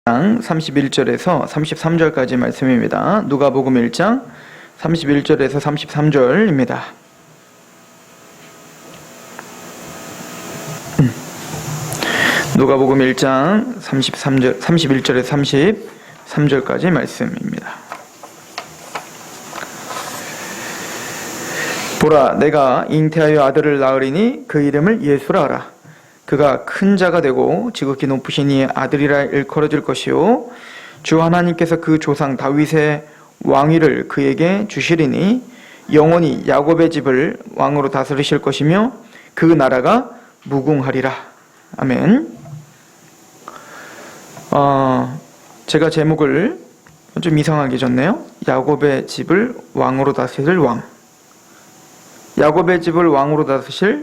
31절에서 33절까지 말씀입니다. 누가복음 1장 31절에서 33절입니다. 누가복음 1장 31절에서 33절까지 말씀입니다. 보라, 내가 잉태하여 아들을 낳으리니 그 이름을 예수라 하라. 그가 큰 자가 되고 지극히 높으신 이의 아들이라 일컬어질 것이요 주 하나님께서 그 조상 다윗의 왕위를 그에게 주시리니 영원히 야곱의 집을 왕으로 다스리실 것이며 그 나라가 무궁하리라. 아멘. 제가 제목을 좀 이상하게 졌네요. 야곱의 집을 왕으로 다스릴 왕, 야곱의 집을 왕으로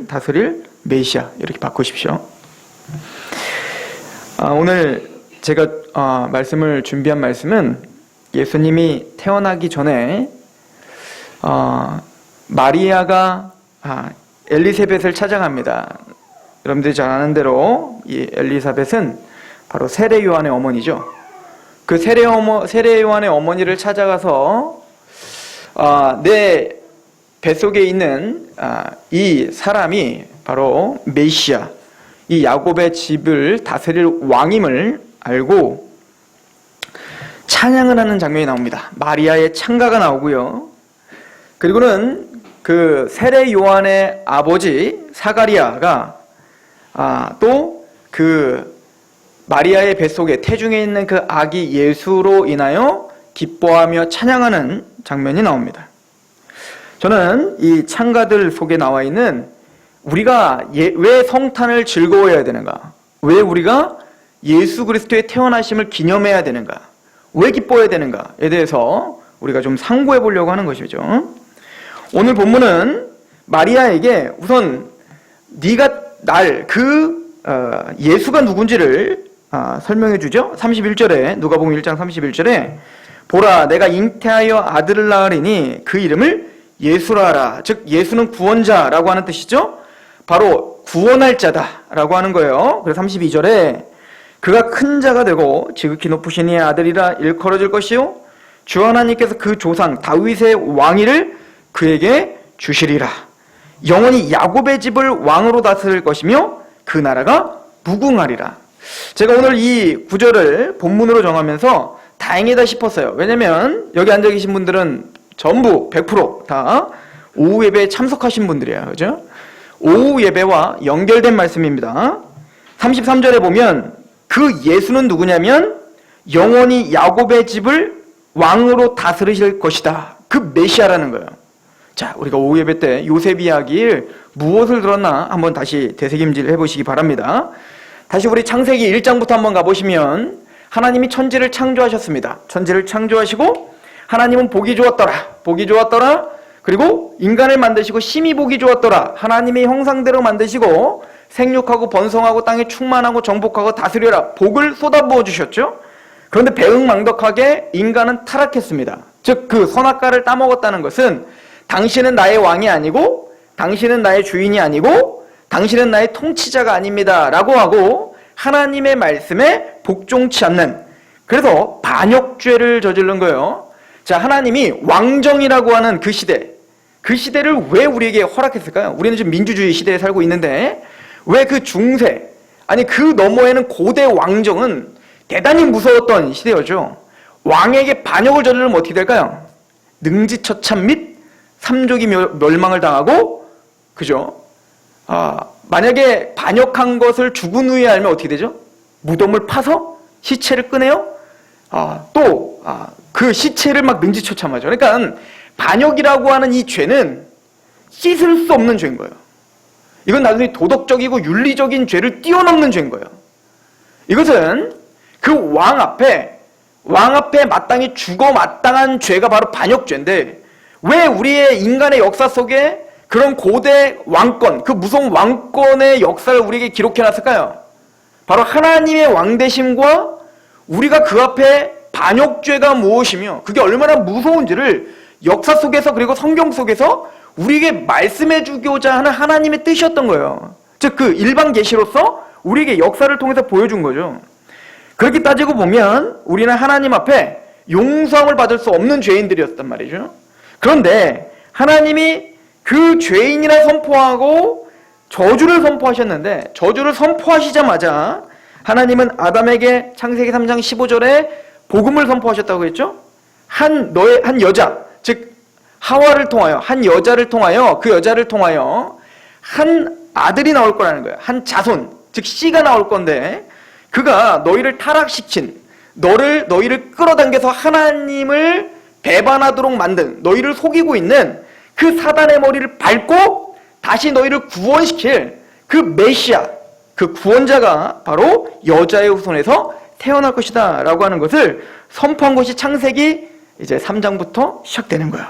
다스릴 메시아, 이렇게 바꾸십시오. 오늘 제가 말씀을 준비한 말씀은 예수님이 태어나기 전에 마리아가 엘리사벳을 찾아갑니다. 여러분들이 잘 아는 대로 이 엘리사벳은 바로 세례 요한의 어머니죠. 그 세례 요한의 어머니를 찾아가서 내 뱃속에 있는 이 사람이 바로 메시아, 이 야곱의 집을 다스릴 왕임을 알고 찬양을 하는 장면이 나옵니다. 마리아의 찬가가 나오고요. 그리고는 그 세례 요한의 아버지 사가리아가 또 그 마리아의 뱃속에 태중에 있는 그 아기 예수로 인하여 기뻐하며 찬양하는 장면이 나옵니다. 저는 이 찬가들 속에 나와 있는 우리가 왜 성탄을 즐거워해야 되는가? 왜 우리가 예수 그리스도의 태어나심을 기념해야 되는가? 왜 기뻐해야 되는가에 대해서 우리가 좀 상고해 보려고 하는 것이죠. 오늘 본문은 마리아에게 우선 네가 예수가 누군지를 설명해 주죠. 31절에 누가복음 1장 31절에 보라, 내가 잉태하여 아들을 낳으리니 그 이름을 예수라 하라. 즉 예수는 구원자라고 하는 뜻이죠. 바로 구원할 자다라고 하는 거예요. 그래서 32절에 그가 큰 자가 되고 지극히 높으신 이의 아들이라 일컬어질 것이요 주 하나님께서 그 조상 다윗의 왕위를 그에게 주시리라. 영원히 야곱의 집을 왕으로 다스릴 것이며 그 나라가 무궁하리라. 제가 오늘 이 구절을 본문으로 정하면서 다행이다 싶었어요. 왜냐면 여기 앉아 계신 분들은 전부 100% 오후 예배에 참석하신 분들이에요. 그죠? 오후 예배와 연결된 말씀입니다. 33절에 보면 그 예수는 누구냐면 영원히 야곱의 집을 왕으로 다스리실 것이다. 그 메시아라는 거예요. 자, 우리가 오후 예배 때 요셉 이야기를 무엇을 들었나 한번 다시 되새김질 해보시기 바랍니다. 다시 우리 창세기 1장부터 한번 가보시면 하나님이 천지를 창조하셨습니다. 천지를 창조하시고 하나님은 보기 좋았더라. 그리고 인간을 만드시고 심히 보기 좋았더라. 하나님의 형상대로 만드시고 생육하고 번성하고 땅에 충만하고 정복하고 다스려라. 복을 쏟아부어 주셨죠. 그런데 배은망덕하게 인간은 타락했습니다. 즉 그 선악과를 따먹었다는 것은 당신은 나의 왕이 아니고 당신은 나의 주인이 아니고 당신은 나의 통치자가 아닙니다 라고 하고 하나님의 말씀에 복종치 않는, 그래서 반역죄를 저지른 거예요. 자, 하나님이 왕정이라고 하는 그 시대를 왜 우리에게 허락했을까요? 우리는 지금 민주주의 시대에 살고 있는데 왜 그 중세, 아니 그 너머에는 고대 왕정은 대단히 무서웠던 시대였죠. 왕에게 반역을 저지르면 어떻게 될까요? 능지처참 및 삼족이 멸망을 당하고, 그죠? 만약에 반역한 것을 죽은 후에 알면 어떻게 되죠? 무덤을 파서 시체를 꺼내요? 그 시체를 막 능지처참하죠. 그러니까 반역이라고 하는 이 죄는 씻을 수 없는 죄인 거예요. 이건 나중에 도덕적이고 윤리적인 죄를 뛰어넘는 죄인 거예요. 이것은 그 왕 앞에 마땅히 죽어 마땅한 죄가 바로 반역죄인데, 왜 우리의 인간의 역사 속에 그런 고대 왕권, 그 무서운 왕권의 역사를 우리에게 기록해놨을까요? 바로 하나님의 왕대심과 우리가 그 앞에 반역죄가 무엇이며 그게 얼마나 무서운지를 역사 속에서 그리고 성경 속에서 우리에게 말씀해 주고자 하는 하나님의 뜻이었던 거예요. 즉 그 일반 계시로서 우리에게 역사를 통해서 보여준 거죠. 그렇게 따지고 보면 우리는 하나님 앞에 용서함을 받을 수 없는 죄인들이었단 말이죠. 그런데 하나님이 그 죄인이라 선포하고 저주를 선포하셨는데, 저주를 선포하시자마자 하나님은 아담에게 창세기 3장 15절에 복음을 선포하셨다고 했죠. 한 여자, 즉 하와를 통하여, 한 여자를 통하여, 그 여자를 통하여 한 아들이 나올 거라는 거예요. 한 자손, 즉 씨가 나올 건데, 그가 너희를 타락시킨, 너희를 끌어당겨서 하나님을 배반하도록 만든, 너희를 속이고 있는 그 사단의 머리를 밟고 다시 너희를 구원시킬 그 메시아, 그 구원자가 바로 여자의 후손에서 태어날 것이다 라고 하는 것을 선포한 것이 창세기 이제 3장부터 시작되는 거예요.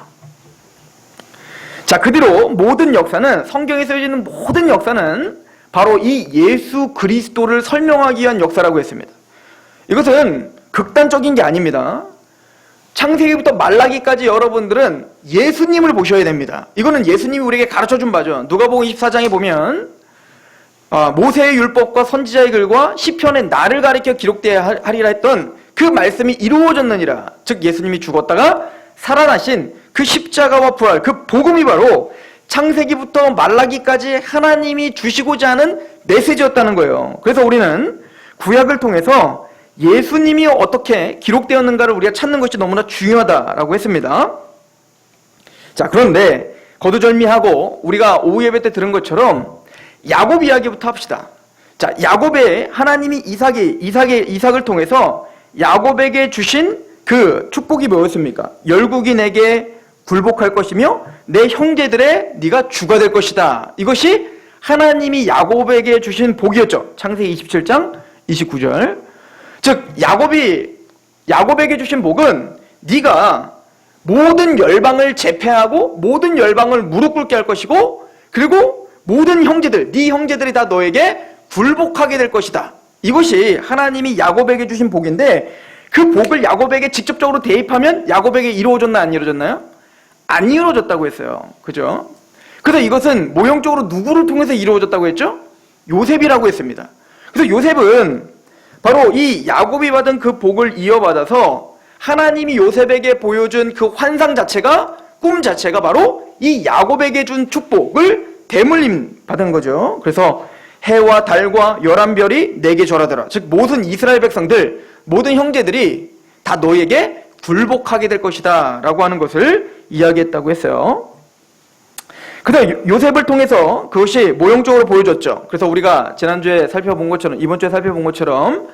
자, 그 뒤로 모든 역사는, 성경에 쓰여져 있는 모든 역사는 바로 이 예수 그리스도를 설명하기 위한 역사라고 했습니다. 이것은 극단적인 게 아닙니다. 창세기부터 말라기까지 여러분들은 예수님을 보셔야 됩니다. 이거는 예수님이 우리에게 가르쳐준 바죠. 누가복음 24장에 보면 모세의 율법과 선지자의 글과 시편에 나를 가리켜 기록되어야 하리라 했던 그 말씀이 이루어졌느니라. 즉 예수님이 죽었다가 살아나신 그 십자가와 부활, 그 복음이 바로 창세기부터 말라기까지 하나님이 주시고자 하는 메시지였다는 거예요. 그래서 우리는 구약을 통해서 예수님이 어떻게 기록되었는가를 우리가 찾는 것이 너무나 중요하다라고 했습니다. 자, 그런데 거두절미하고 우리가 오후 예배 때 들은 것처럼 야곱 이야기부터 합시다. 자, 야곱의 하나님이 이삭을 통해서 야곱에게 주신 그 축복이 뭐였습니까? 열국이 내게 굴복할 것이며 내 형제들의 네가 주가 될 것이다. 이것이 하나님이 야곱에게 주신 복이었죠. 창세기 27장 29절. 즉 야곱에게 주신 복은 네가 모든 열방을 제패하고 모든 열방을 무릎 꿇게 할 것이고, 그리고 모든 형제들, 네 형제들이 다 너에게 굴복하게 될 것이다. 이것이 하나님이 야곱에게 주신 복인데, 그 복을 야곱에게 직접적으로 대입하면 야곱에게 이루어졌나 안 이루어졌나요? 안 이루어졌다고 했어요. 그죠? 그래서 이것은 모형적으로 누구를 통해서 이루어졌다고 했죠? 요셉이라고 했습니다. 그래서 요셉은 바로 이 야곱이 받은 그 복을 이어받아서 하나님이 요셉에게 보여준 그 환상 자체가, 꿈 자체가 바로 이 야곱에게 준 축복을 대물림 받은 거죠. 그래서 해와 달과 11별이 내게 절하더라. 즉 모든 이스라엘 백성들, 모든 형제들이 다 너에게 굴복하게 될 것이다 라고 하는 것을 이야기했다고 했어요. 그래서 요셉을 통해서 그것이 모형적으로 보여줬죠. 그래서 우리가 지난주에 살펴본 것처럼, 이번 주에 살펴본 것처럼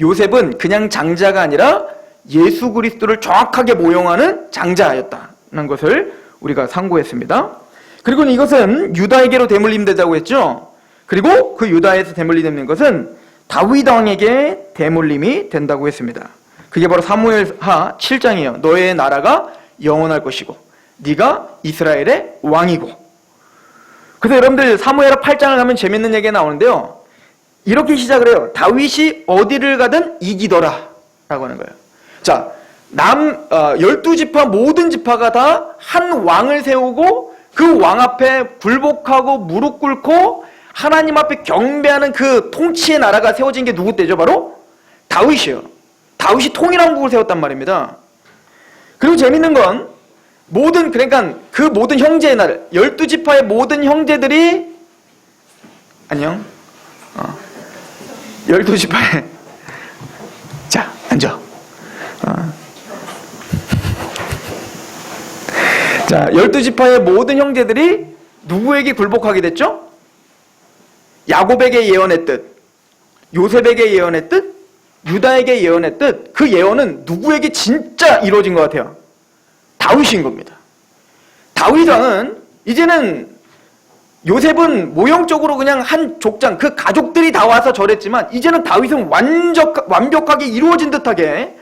요셉은 그냥 장자가 아니라 예수 그리스도를 정확하게 모형하는 장자였다는 것을 우리가 상고했습니다. 그리고 이것은 유다에게로 대물림되자고 했죠. 그리고 그 유다에서 대물림되는 것은 다윗 왕에게 대물림이 된다고 했습니다. 그게 바로 사무엘하 7장이에요. 너의 나라가 영원할 것이고 네가 이스라엘의 왕이고. 그래서 여러분들 사무엘하 8장을 가면 재밌는 얘기가 나오는데요. 이렇게 시작을 해요. 다윗이 어디를 가든 이기더라 라고 하는 거예요. 자, 12지파 모든 지파가 다 한 왕을 세우고 그 왕 앞에 굴복하고 무릎 꿇고 하나님 앞에 경배하는 그 통치의 나라가 세워진 게 누구 때죠? 바로 다윗이에요. 다윗이 통일왕국을 세웠단 말입니다. 그리고 재밌는 건 그러니까 그 모든 형제의 나라, 12지파의 모든 형제들이 안녕. 12지파의 자, 앉아. 자, 12지파의 모든 형제들이 누구에게 굴복하게 됐죠? 야곱에게 예언했듯, 요셉에게 예언했듯, 유다에게 예언했듯, 그 예언은 누구에게 진짜 이루어진 것 같아요? 다윗인 겁니다. 다윗 왕은 이제는, 요셉은 모형적으로 그냥 한 족장, 그 가족들이 다 와서 절했지만 이제는 다윗은 완벽하게 이루어진 듯하게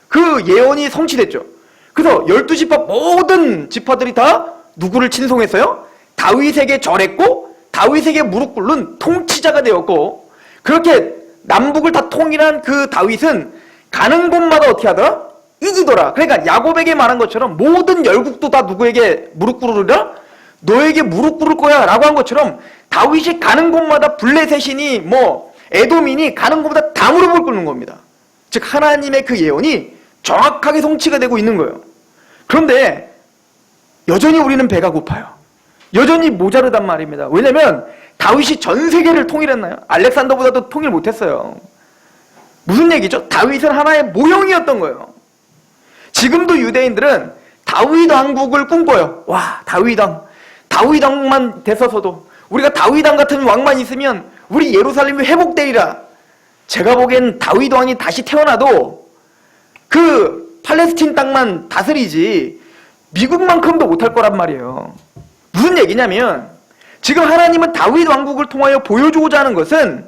그 예언이 성취됐죠. 그래서 12지파 모든 지파들이 다 누구를 친송했어요? 다윗에게 절했고 다윗에게 무릎 꿇는 통치자가 되었고, 그렇게 남북을 다 통일한 그 다윗은 가는 곳마다 어떻게 하더라? 이기더라. 그러니까 야곱에게 말한 것처럼 모든 열국도 다 누구에게 무릎 꿇으리라? 너에게 무릎 꿇을 거야 라고 한 것처럼 다윗이 가는 곳마다 블레셋이니 에돔이니 가는 곳마다 다 무릎을 꿇는 겁니다. 즉 하나님의 그 예언이 정확하게 성취가 되고 있는 거예요. 그런데 여전히 우리는 배가 고파요. 여전히 모자르단 말입니다. 왜냐면 다윗이 전 세계를 통일했나요? 알렉산더보다도 통일 못했어요. 무슨 얘기죠? 다윗은 하나의 모형이었던 거예요. 지금도 유대인들은 다윗 왕국을 꿈꿔요. 와, 다윗 왕만 됐어서도, 우리가 다윗 왕 같은 왕만 있으면 우리 예루살렘이 회복되리라. 제가 보기엔 다윗 왕이 다시 태어나도 그 팔레스틴 땅만 다스리지 미국만큼도 못할 거란 말이에요. 무슨 얘기냐면 지금 하나님은 다윗 왕국을 통하여 보여주고자 하는 것은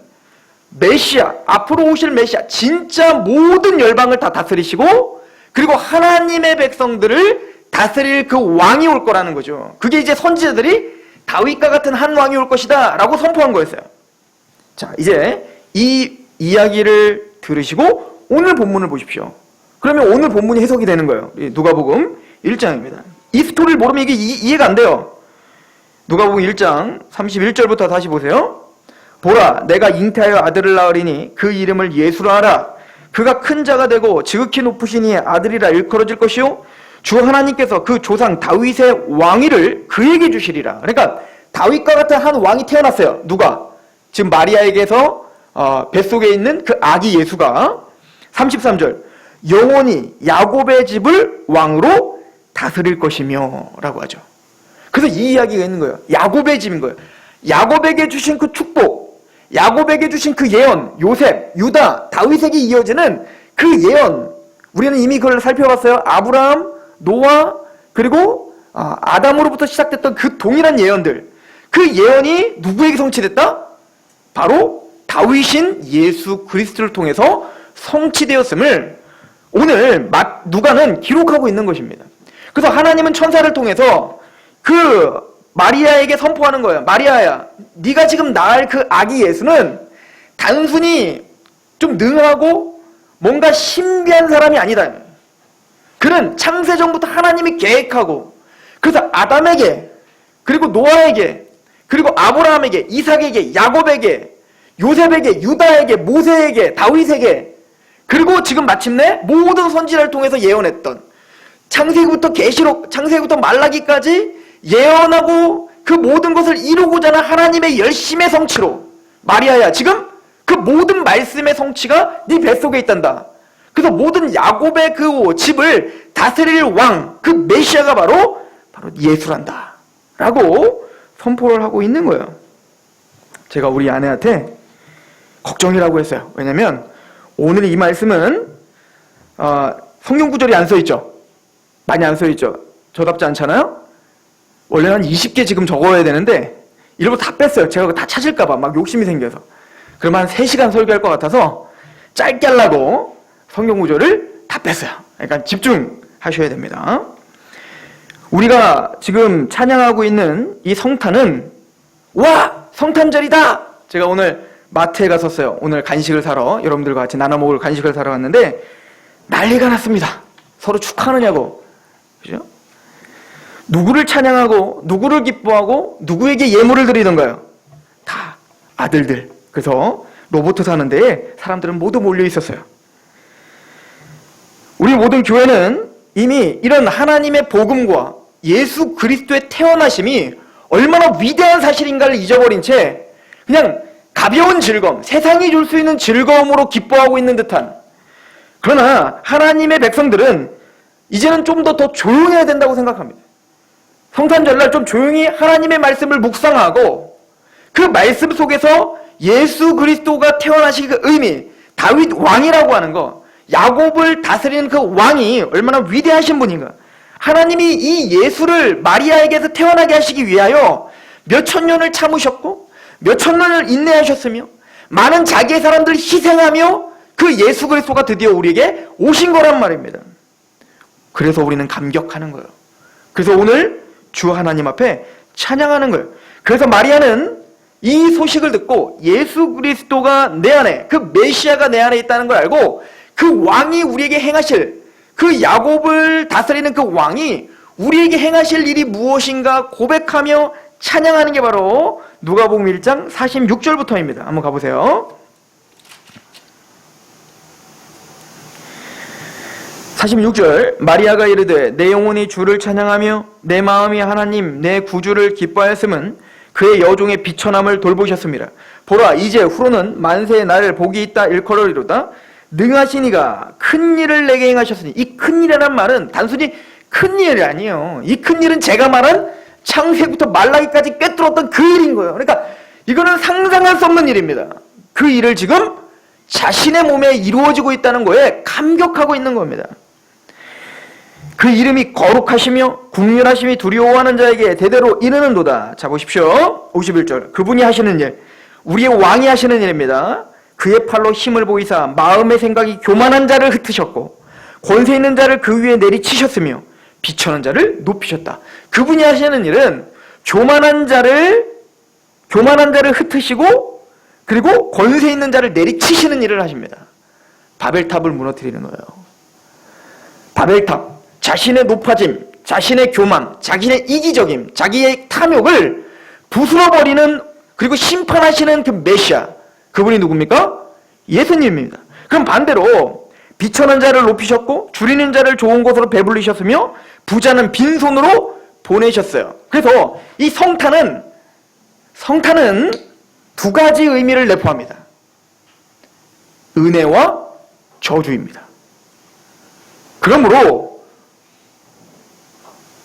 메시아, 앞으로 오실 메시아, 진짜 모든 열방을 다 다스리시고 그리고 하나님의 백성들을 다스릴 그 왕이 올 거라는 거죠. 그게 이제 선지자들이 다윗과 같은 한 왕이 올 것이다 라고 선포한 거였어요. 자, 이제 이 이야기를 들으시고 오늘 본문을 보십시오. 그러면 오늘 본문이 해석이 되는 거예요. 누가복음 1장입니다. 이 스토리를 모르면 이게 이해가 안 돼요. 누가복음 1장 31절부터 다시 보세요. 보라, 내가 잉태하여 아들을 낳으리니 그 이름을 예수라 하라. 그가 큰 자가 되고 지극히 높으시니 아들이라 일컬어질 것이요 주 하나님께서 그 조상 다윗의 왕위를 그에게 주시리라. 그러니까 다윗과 같은 한 왕이 태어났어요. 누가? 지금 마리아에게서 뱃속에 있는 그 아기 예수가. 33절, 영원히 야곱의 집을 왕으로 다스릴 것이며 라고 하죠. 그래서 이 이야기가 있는 거예요. 야곱의 집인 거예요. 야곱에게 주신 그 축복, 야곱에게 주신 그 예언, 요셉, 유다, 다윗에게 이어지는 그 예언, 우리는 이미 그걸 살펴봤어요. 아브라함, 노아, 그리고 아담으로부터 시작됐던 그 동일한 예언들, 그 예언이 누구에게 성취됐다? 바로 다윗인 예수 그리스도를 통해서 성취되었음을 오늘 누가는 기록하고 있는 것입니다. 그래서 하나님은 천사를 통해서 그 마리아에게 선포하는 거예요. 마리아야, 네가 지금 낳을 그 아기 예수는 단순히 좀 능하고 뭔가 신비한 사람이 아니다. 그는 창세전부터 하나님이 계획하고, 그래서 아담에게, 그리고 노아에게, 그리고 아브라함에게, 이삭에게, 야곱에게, 요셉에게, 유다에게, 모세에게, 다윗에게, 그리고 지금 마침내 모든 선지자를 통해서 예언했던 창세기부터 계시록, 창세기부터 말라기까지 예언하고 그 모든 것을 이루고자 하는 하나님의 열심의 성취로, 마리아야, 지금 그 모든 말씀의 성취가 네 뱃속에 있단다. 그래서 모든 야곱의 그 집을 다스릴 왕, 그 메시아가 바로 예수란다 라고 선포를 하고 있는 거예요. 제가 우리 아내한테 걱정이라고 했어요. 왜냐면 오늘 이 말씀은 성경 구절이 안 써있죠. 많이 안 써있죠. 저답지 않잖아요. 원래는 한 20개 지금 적어야 되는데 일부러 다 뺐어요. 제가 다 찾을까봐 막 욕심이 생겨서. 그러면 한 3시간 설교할 것 같아서 짧게 하려고 성경 구절을 다 뺐어요. 그러니까 집중하셔야 됩니다. 우리가 지금 찬양하고 있는 이 성탄은, 와! 성탄절이다! 제가 오늘 마트에 갔었어요. 오늘 간식을 사러, 여러분들과 같이 나눠 먹을 간식을 사러 갔는데 난리가 났습니다. 서로 축하하느냐고. 그죠? 누구를 찬양하고 누구를 기뻐하고 누구에게 예물을 드리던가요? 다 아들들. 그래서 로봇 사는 데에 사람들은 모두 몰려 있었어요. 우리 모든 교회는 이미 이런 하나님의 복음과 예수 그리스도의 태어나심이 얼마나 위대한 사실인가를 잊어버린 채 그냥 가벼운 즐거움, 세상이 줄 수 있는 즐거움으로 기뻐하고 있는 듯한, 그러나 하나님의 백성들은 이제는 좀 더 조용해야 된다고 생각합니다. 성탄절날 좀 조용히 하나님의 말씀을 묵상하고 그 말씀 속에서 예수 그리스도가 태어나신 그 의미, 다윗 왕이라고 하는 거, 야곱을 다스리는 그 왕이 얼마나 위대하신 분인가. 하나님이 이 예수를 마리아에게서 태어나게 하시기 위하여 몇천 년을 참으셨고 몇천 년을 인내하셨으며 많은 자기의 사람들을 희생하며 그 예수 그리스도가 드디어 우리에게 오신 거란 말입니다. 그래서 우리는 감격하는 거예요. 그래서 오늘 주 하나님 앞에 찬양하는 거예요. 그래서 마리아는 이 소식을 듣고 예수 그리스도가 내 안에, 그 메시아가 내 안에 있다는 걸 알고 그 왕이 우리에게 행하실, 그 야곱을 다스리는 그 왕이 우리에게 행하실 일이 무엇인가 고백하며 찬양하는 게 바로 누가복음 1장 46절부터입니다. 한번 가보세요. 46절 마리아가 이르되 내 영혼이 주를 찬양하며 내 마음이 하나님 내 구주를 기뻐하였음은 그의 여종의 비천함을 돌보셨습니다. 보라 이제 후로는 만세의 날을 복이 있다 일컬어리로다. 능하신 이가 큰 일을 내게 행하셨으니, 이 큰 일이라는 말은 단순히 큰 일이 아니에요. 이 큰 일은 제가 말한 창세부터 말라기까지 꿰뚫었던 그 일인 거예요. 그러니까 이거는 상상할 수 없는 일입니다. 그 일을 지금 자신의 몸에 이루어지고 있다는 거에 감격하고 있는 겁니다. 그 이름이 거룩하시며 국률하심이 두려워하는 자에게 대대로 이르는도다. 자 보십시오. 51절 그분이 하시는 일, 우리의 왕이 하시는 일입니다. 그의 팔로 힘을 보이사 마음의 생각이 교만한 자를 흩으셨고 권세 있는 자를 그 위에 내리치셨으며 비천한 자를 높이셨다. 그분이 하시는 일은 교만한 자를 흩으시고 그리고 권세 있는 자를 내리치시는 일을 하십니다. 바벨탑을 무너뜨리는 거예요. 바벨탑, 자신의 높아짐, 자신의 교만, 자신의 이기적임, 자기의 탐욕을 부술어버리는, 그리고 심판하시는 그 메시아, 그분이 누굽니까? 예수님입니다. 그럼 반대로 비천한 자를 높이셨고 줄이는 자를 좋은 곳으로 배불리셨으며 부자는 빈손으로 보내셨어요. 그래서 이 성탄은 두 가지 의미를 내포합니다. 은혜와 저주입니다. 그러므로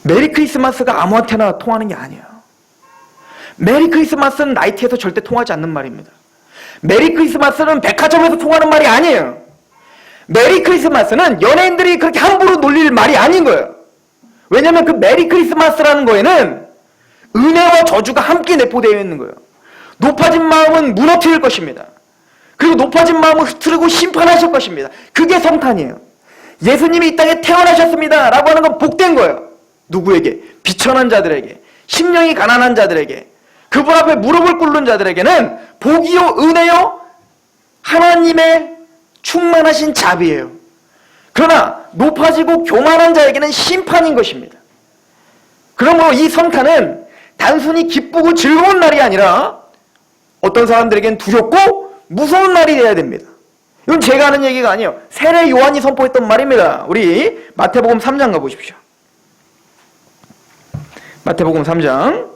메리 크리스마스가 아무한테나 통하는 게 아니에요. 메리 크리스마스는 나이트에서 절대 통하지 않는 말입니다. 메리 크리스마스는 백화점에서 통하는 말이 아니에요. 메리 크리스마스는 연예인들이 그렇게 함부로 놀릴 말이 아닌 거예요. 왜냐하면 그 메리 크리스마스라는 거에는 은혜와 저주가 함께 내포되어 있는 거예요. 높아진 마음은 무너뜨릴 것입니다. 그리고 높아진 마음은 흐트르고 심판하실 것입니다. 그게 성탄이에요. 예수님이 이 땅에 태어나셨습니다 라고 하는 건 복된 거예요. 누구에게? 비천한 자들에게, 심령이 가난한 자들에게, 그분 앞에 무릎을 꿇는 자들에게는 복이요 은혜요 하나님의 충만하신 자비예요. 그러나 높아지고 교만한 자에게는 심판인 것입니다. 그러므로 이 성탄은 단순히 기쁘고 즐거운 날이 아니라 어떤 사람들에게는 두렵고 무서운 날이 되어야 됩니다. 이건 제가 하는 얘기가 아니에요. 세례 요한이 선포했던 말입니다. 우리 마태복음 3장 가보십시오. 마태복음 3장.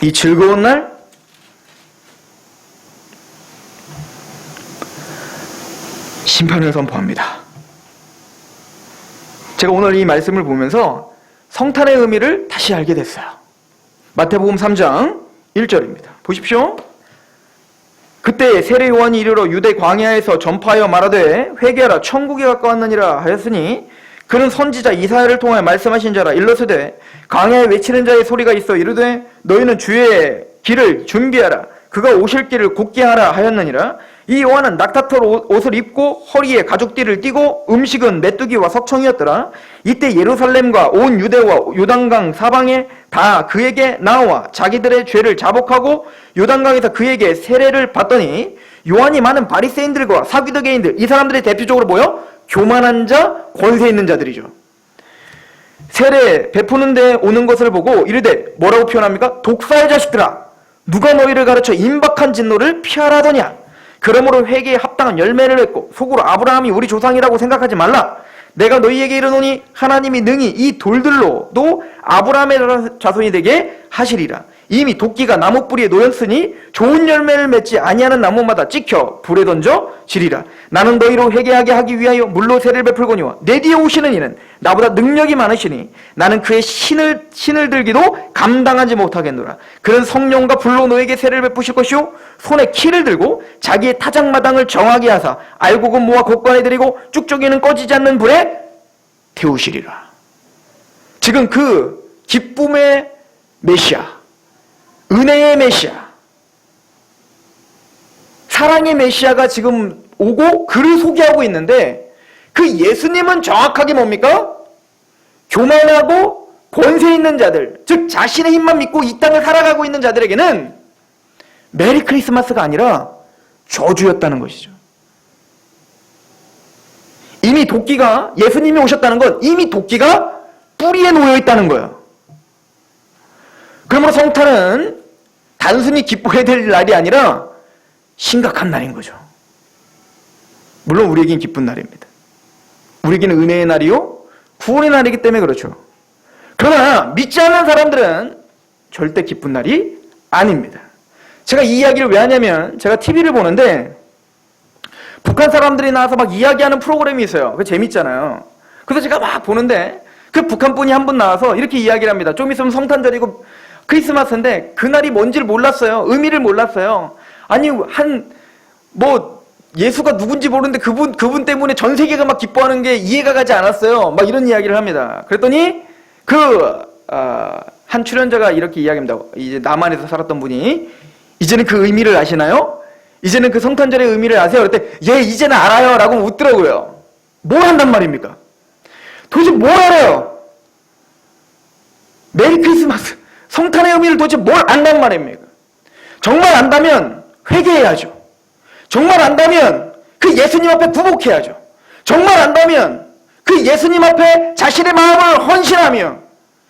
이 즐거운 날, 심판을 선포합니다. 제가 오늘 이 말씀을 보면서 성탄의 의미를 다시 알게 됐어요. 마태복음 3장 1절입니다. 보십시오. 그때 세례 요한이 이르러 유대 광야에서 전파하여 말하되 회개하라 천국이 가까웠느니라 하였으니 그는 선지자 이사야를 통하여 말씀하신 자라. 일러스되 광야에 외치는 자의 소리가 있어 이르되 너희는 주의 길을 준비하라 그가 오실 길을 곧게 하라 하였느니라. 이 요한은 낙타털 옷을 입고 허리에 가죽띠를 띠고 음식은 메뚜기와 석청이었더라. 이때 예루살렘과 온 유대와 요단강 사방에 다 그에게 나와 자기들의 죄를 자복하고 요단강에서 그에게 세례를 받더니 요한이 많은 바리새인들과 사두개인들, 이 사람들이 대표적으로 뭐요? 교만한 자, 권세 있는 자들이죠. 세례 베푸는 데 오는 것을 보고 이르되 뭐라고 표현합니까? 독사의 자식들아, 누가 너희를 가르쳐 임박한 진노를 피하라더냐. 그러므로 회개에 합당한 열매를 맺고 속으로 아브라함이 우리 조상이라고 생각하지 말라. 내가 너희에게 이르노니 하나님이 능히 이 돌들로도 아브라함의 자손이 되게 하시리라. 이미 도끼가 나무 뿌리에 놓였으니 좋은 열매를 맺지 아니하는 나무마다 찍혀 불에 던져 지리라. 나는 너희로 회개하게 하기 위하여 물로 세례를 베풀거니와 내 뒤에 오시는 이는 나보다 능력이 많으시니 나는 그의 신을 들기도 감당하지 못하겠노라. 그는 성령과 불로 너에게 세례를 베푸실 것이요 손에 키를 들고 자기의 타작마당을 정하게 하사 알곡은 모아 곡간에 들이고 쭉쭉이는 꺼지지 않는 불에 태우시리라. 지금 그 기쁨의 메시아, 은혜의 메시아, 사랑의 메시아가 지금 오고 그를 소개하고 있는데 그 예수님은 정확하게 뭡니까? 교만하고 권세 있는 자들, 즉 자신의 힘만 믿고 이 땅을 살아가고 있는 자들에게는 메리 크리스마스가 아니라 저주였다는 것이죠. 이미 도끼가, 예수님이 오셨다는 건 이미 도끼가 뿌리에 놓여 있다는 거예요. 그러므로 성탄은 단순히 기뻐해야 될 날이 아니라 심각한 날인 거죠. 물론 우리에겐 기쁜 날입니다. 우리에게는 은혜의 날이요 구원의 날이기 때문에 그렇죠. 그러나 믿지 않는 사람들은 절대 기쁜 날이 아닙니다. 제가 이 이야기를 왜 하냐면 제가 TV를 보는데 북한 사람들이 나와서 막 이야기하는 프로그램이 있어요. 그거 재밌잖아요. 그래서 제가 막 보는데 그 북한 분이 한 분 나와서 이렇게 이야기를 합니다. 좀 있으면 성탄절이고 크리스마스인데 그날이 뭔지를 몰랐어요. 의미를 몰랐어요. 아니 예수가 누군지 모르는데 그분 때문에 전 세계가 막 기뻐하는 게 이해가 가지 않았어요. 막 이런 이야기를 합니다. 그랬더니 한 출연자가 이렇게 이야기합니다. 이제 남한에서 살았던 분이 이제는 그 의미를 아시나요? 이제는 그 성탄절의 의미를 아세요? 그랬더니 예, 이제는 알아요. 라고 웃더라고요. 뭘 한단 말입니까? 도대체 뭘 알아요? 메리 크리스마스, 성탄의 의미를 도대체 뭘 안단 말입니까? 정말 안다면 회개해야죠. 정말 안다면 그 예수님 앞에 부복해야죠. 정말 안다면 그 예수님 앞에 자신의 마음을 헌신하며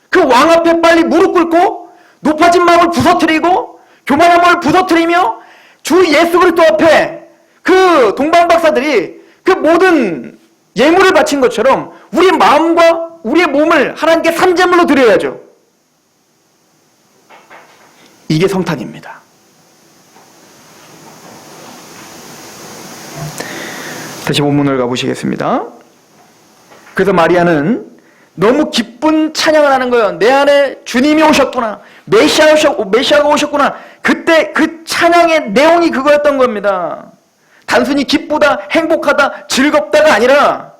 그 왕 앞에 빨리 무릎 꿇고 높아진 마음을 부서뜨리고 교만한 마음을 부서뜨리며 주 예수 그리스도 앞에 그 동방박사들이 그 모든 예물을 바친 것처럼 우리의 마음과 우리의 몸을 하나님께 산제물로 드려야죠. 이게 성탄입니다. 다시 본문을 가보시겠습니다. 그래서 마리아는 너무 기쁜 찬양을 하는 거예요. 내 안에 주님이 오셨구나. 메시아가 오셨구나. 그때 그 찬양의 내용이 그거였던 겁니다. 단순히 기쁘다, 행복하다, 즐겁다가 아니라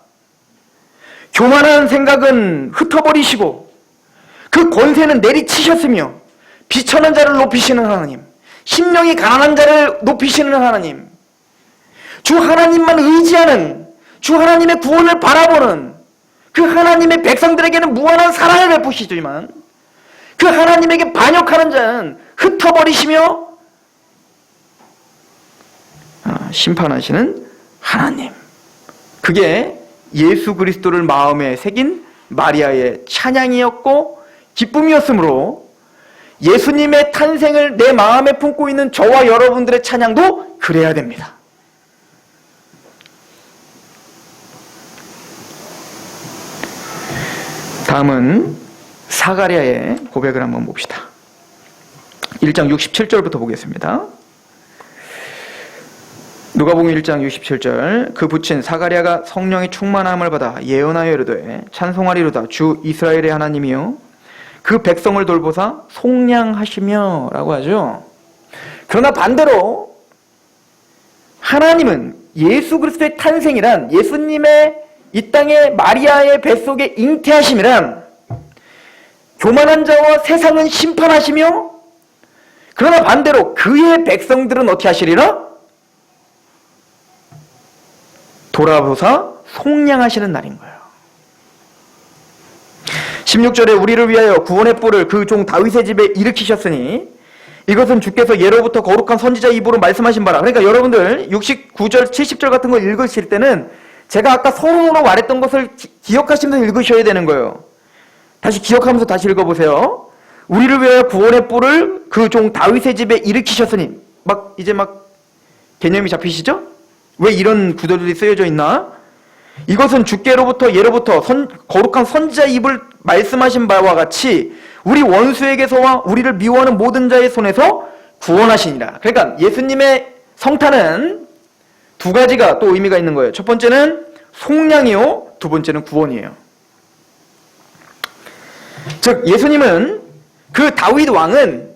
교만한 생각은 흩어버리시고 그 권세는 내리치셨으며 비천한 자를 높이시는 하나님, 심령이 가난한 자를 높이시는 하나님, 주 하나님만 의지하는, 주 하나님의 구원을 바라보는 그 하나님의 백성들에게는 무한한 사랑을 베푸시지만 그 하나님에게 반역하는 자는 흩어버리시며 심판하시는 하나님. 그게 예수 그리스도를 마음에 새긴 마리아의 찬양이었고 기쁨이었으므로 예수님의 탄생을 내 마음에 품고 있는 저와 여러분들의 찬양도 그래야 됩니다. 다음은 사가랴의 고백을 한번 봅시다. 1장 67절부터 보겠습니다. 누가복음 1장 67절 그 부친 사가랴가 성령의 충만함을 받아 예언하여 이르되 찬송하리로다 주 이스라엘의 하나님이요 그 백성을 돌보사 속량하시며 라고 하죠. 그러나 반대로 하나님은 예수 그리스도의 탄생이란 예수님의 이 땅의 마리아의 뱃속에 잉태하심이란 교만한 자와 세상은 심판하시며 그러나 반대로 그의 백성들은 어떻게 하시리라? 돌아보사 속량하시는 날인 거예요. 16절에 우리를 위하여 구원의 뿔을 그 종 다윗의 집에 일으키셨으니 이것은 주께서 예로부터 거룩한 선지자 입으로 말씀하신 바라. 그러니까 여러분들 69절 70절 같은 거 읽으실 때는 제가 아까 서론으로 말했던 것을 기억하시면서 읽으셔야 되는 거예요. 다시 기억하면서 다시 읽어보세요. 우리를 위하여 구원의 뿔을 그 종 다윗의 집에 일으키셨으니 이제 개념이 잡히시죠? 왜 이런 구절들이 쓰여져 있나? 이것은 주께로부터 예로부터 거룩한 선지자 입을 말씀하신 바와 같이 우리 원수에게서와 우리를 미워하는 모든 자의 손에서 구원하시니라. 그러니까 예수님의 성탄은 두 가지가 또 의미가 있는 거예요. 첫 번째는 속량이요, 두 번째는 구원이에요. 즉 예수님은 그 다윗 왕은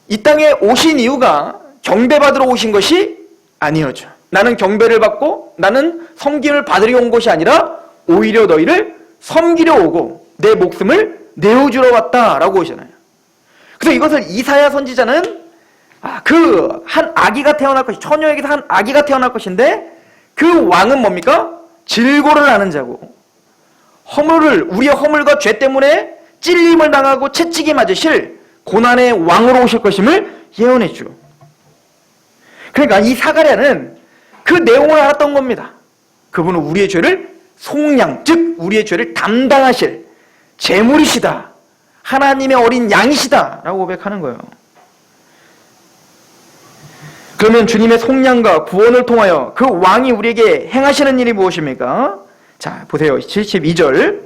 이 땅에 오신 이유가 경배받으러 오신 것이 아니었죠. 나는 경배를 받고 나는 섬김을 받으려 온 것이 아니라 오히려 너희를 섬기려 오고 내 목숨을 내어주러 왔다라고 오잖아요. 그래서 이것을 이사야 선지자는 그 한 아기가 태어날 것이 처녀에게서 한 아기가 태어날 것인데 그 왕은 뭡니까? 질고를 하는 자고 우리의 허물과 죄 때문에 찔림을 당하고 채찍에 맞으실 고난의 왕으로 오실 것임을 예언했죠. 그러니까 이 사가랴는 그 내용을 알았던 겁니다. 그분은 우리의 죄를 속량, 즉 우리의 죄를 담당하실 제물이시다. 하나님의 어린 양이시다 라고 고백하는 거예요. 그러면 주님의 속량과 구원을 통하여 그 왕이 우리에게 행하시는 일이 무엇입니까? 자, 보세요. 72절.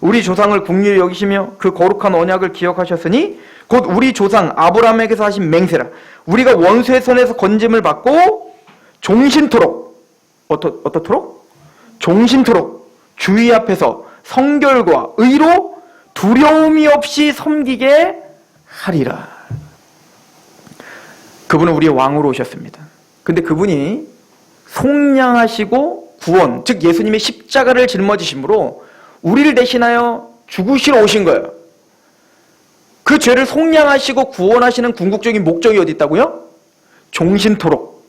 우리 조상을 긍휼히 여기시며 그 거룩한 언약을 기억하셨으니 곧 우리 조상 아브라함에게서 하신 맹세라. 우리가 원수의 손에서 건짐을 받고 종신토록 어떻도록? 종신토록 주의 앞에서 성결과 의로 두려움이 없이 섬기게 하리라. 그분은 우리의 왕으로 오셨습니다. 근데 그분이 속량하시고 구원, 즉 예수님의 십자가를 짊어지심으로 우리를 대신하여 죽으시러 오신 거예요. 그 죄를 속량하시고 구원하시는 궁극적인 목적이 어디 있다고요? 종신토록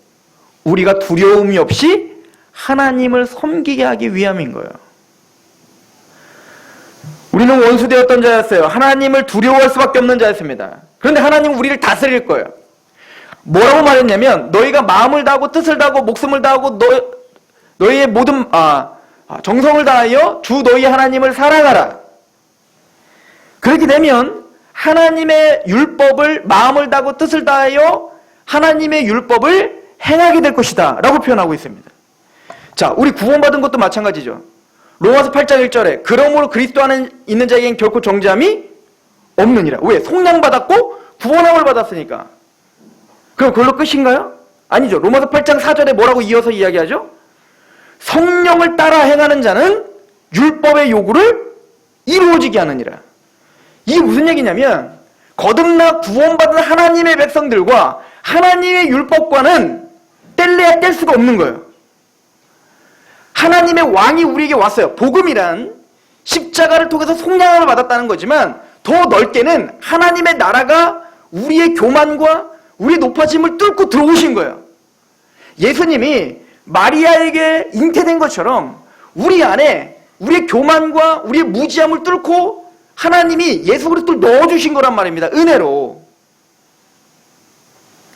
우리가 두려움이 없이 하나님을 섬기게 하기 위함인 거예요. 우리는 원수되었던 자였어요. 하나님을 두려워할 수밖에 없는 자였습니다. 그런데 하나님은 우리를 다스릴 거예요. 뭐라고 말했냐면 너희가 마음을 다하고 뜻을 다하고 목숨을 다하고 너희의 모든 정성을 다하여 주 너희 하나님을 사랑하라. 그렇게 되면 하나님의 율법을 마음을 다하고 뜻을 다하여 하나님의 율법을 행하게 될 것이다 라고 표현하고 있습니다. 자, 우리 구원받은 것도 마찬가지죠. 로마서 8장 1절에 그러므로 그리스도 안에 있는 자에겐 결코 정죄함이 없느니라. 왜? 속량받았고 구원함을 받았으니까. 그럼 그걸로 끝인가요? 아니죠. 로마서 8장 4절에 뭐라고 이어서 이야기하죠? 성령을 따라 행하는 자는 율법의 요구를 이루어지게 하느니라. 이게 무슨 얘기냐면 거듭나 구원받은 하나님의 백성들과 하나님의 율법과는 뗄래야 뗄 수가 없는 거예요. 하나님의 왕이 우리에게 왔어요. 복음이란 십자가를 통해서 속량을 받았다는 거지만 더 넓게는 하나님의 나라가 우리의 교만과 우리의 높아짐을 뚫고 들어오신 거예요. 예수님이 마리아에게 잉태된 것처럼 우리 안에 우리의 교만과 우리의 무지함을 뚫고 하나님이 예수 그리스도를 넣어주신 거란 말입니다. 은혜로.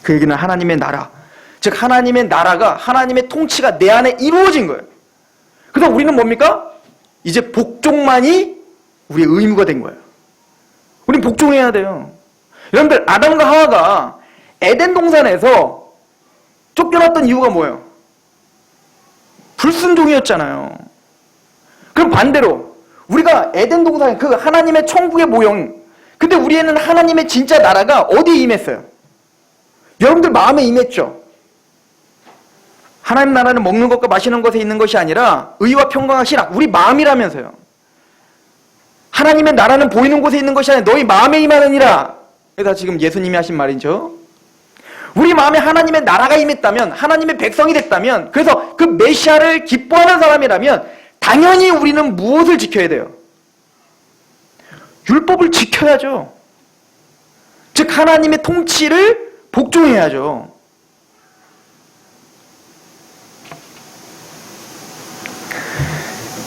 그 얘기는 하나님의 나라, 즉 하나님의 나라가 하나님의 통치가 내 안에 이루어진 거예요. 그래서 우리는 뭡니까? 이제 복종만이 우리의 의무가 된 거예요. 우린 복종해야 돼요. 여러분들 아담과 하와가 에덴 동산에서 쫓겨났던 이유가 뭐예요? 불순종이었잖아요. 그럼 반대로 우리가 에덴 동산 그 하나님의 천국의 모형, 근데 우리에는 하나님의 진짜 나라가 어디에 임했어요? 여러분들 마음에 임했죠? 하나님 나라는 먹는 것과 마시는 것에 있는 것이 아니라 의와 평강과 신앙, 우리 마음이라면서요. 하나님의 나라는 보이는 곳에 있는 것이 아니라 너희 마음에 임하느니라. 그래서 지금 예수님이 하신 말이죠. 우리 마음에 하나님의 나라가 임했다면, 하나님의 백성이 됐다면, 그래서 그 메시아를 기뻐하는 사람이라면 당연히 우리는 무엇을 지켜야 돼요? 율법을 지켜야죠. 즉 하나님의 통치를 복종해야죠.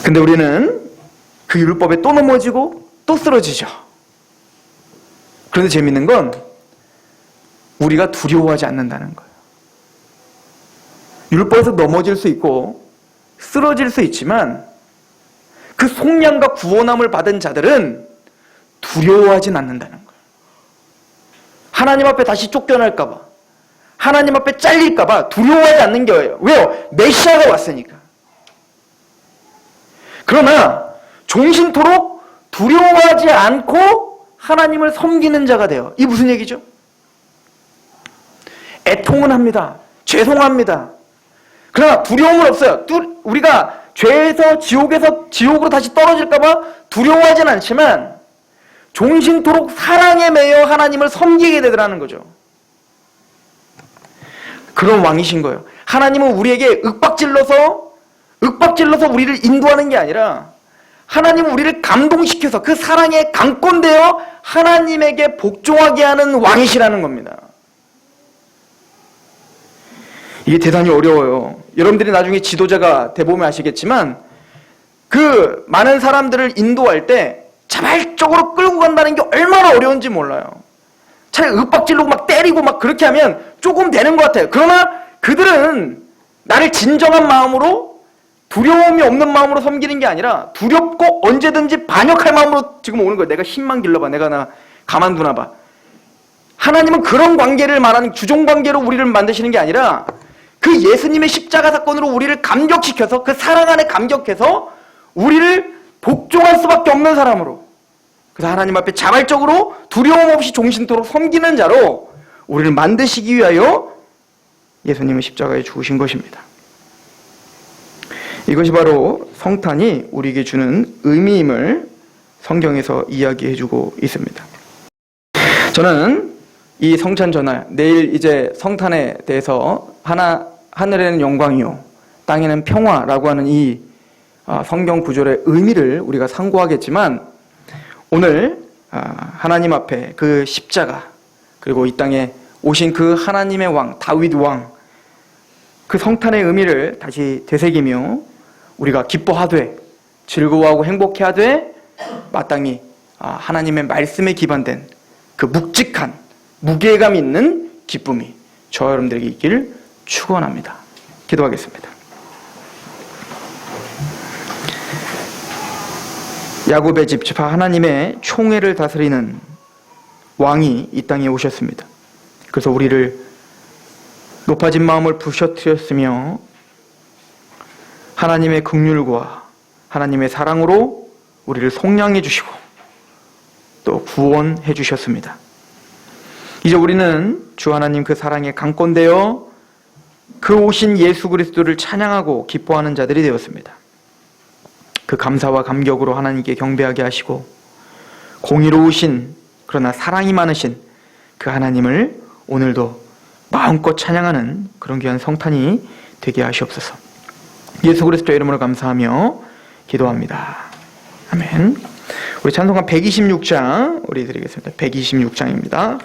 근데 우리는 그 율법에 또 넘어지고 또 쓰러지죠. 그런데 재밌는 건 우리가 두려워하지 않는다는 거예요. 율법에서 넘어질 수 있고 쓰러질 수 있지만 그 속량과 구원함을 받은 자들은 두려워하진 않는다는 거예요. 하나님 앞에 다시 쫓겨날까 봐, 하나님 앞에 잘릴까 봐 두려워하지 않는 거예요. 왜요? 메시아가 왔으니까. 그러나 종신토록 두려워하지 않고 하나님을 섬기는 자가 돼요. 이게 무슨 얘기죠? 애통은 합니다. 죄송합니다. 그러나 두려움은 없어요. 우리가 죄에서 지옥으로 다시 떨어질까 봐 두려워하진 않지만 종신토록 사랑에 매여 하나님을 섬기게 되더라는 거죠. 그런 왕이신 거예요. 하나님은 우리에게 윽박질러서 우리를 인도하는 게 아니라 하나님은 우리를 감동시켜서 그 사랑에 강권되어 하나님에게 복종하게 하는 왕이시라는 겁니다. 이게 대단히 어려워요. 여러분들이 나중에 지도자가 돼보면 아시겠지만 그 많은 사람들을 인도할 때 자발적으로 끌고 간다는 게 얼마나 어려운지 몰라요. 차라리 윽박질르고 막 때리고 막 그렇게 하면 조금 되는 것 같아요. 그러나 그들은 나를 진정한 마음으로 두려움이 없는 마음으로 섬기는 게 아니라 두렵고 언제든지 반역할 마음으로 지금 오는 거예요. 내가 힘만 길러봐. 내가 가만두나 봐. 하나님은 그런 관계를 말하는 주종 관계로 우리를 만드시는 게 아니라 그 예수님의 십자가 사건으로 우리를 감격시켜서 그 사랑 안에 감격해서 우리를 복종할 수밖에 없는 사람으로, 그래서 하나님 앞에 자발적으로 두려움 없이 종신토록 섬기는 자로 우리를 만드시기 위하여 예수님은 십자가에 죽으신 것입니다. 이것이 바로 성탄이 우리에게 주는 의미임을 성경에서 이야기해주고 있습니다. 저는 이 성찬 전날, 내일 이제 성탄에 대해서 하늘에는 영광이요 땅에는 평화라고 하는 이 성경 구절의 의미를 우리가 상고하겠지만, 오늘 하나님 앞에 그 십자가, 그리고 이 땅에 오신 그 하나님의 왕 다윗 왕, 그 성탄의 의미를 다시 되새기며 우리가 기뻐하되 즐거워하고 행복해하되 마땅히 하나님의 말씀에 기반된 그 묵직한 무게감 있는 기쁨이 저와 여러분들에게 있기를 축원합니다. 기도하겠습니다. 야곱의 집 하나님의 총회를 다스리는 왕이 이 땅에 오셨습니다. 그래서 우리를 높아진 마음을 부셔뜨렸으며 하나님의 긍휼과 하나님의 사랑으로 우리를 속량해 주시고 또 구원해 주셨습니다. 이제 우리는 주 하나님 그 사랑에 강권되어 그 오신 예수 그리스도를 찬양하고 기뻐하는 자들이 되었습니다. 그 감사와 감격으로 하나님께 경배하게 하시고 공의로우신 그러나 사랑이 많으신 그 하나님을 오늘도 마음껏 찬양하는 그런 귀한 성탄이 되게 하시옵소서. 예수 그리스도의 이름으로 감사하며 기도합니다. 아멘. 우리 찬송가 126장 우리 드리겠습니다. 126장입니다.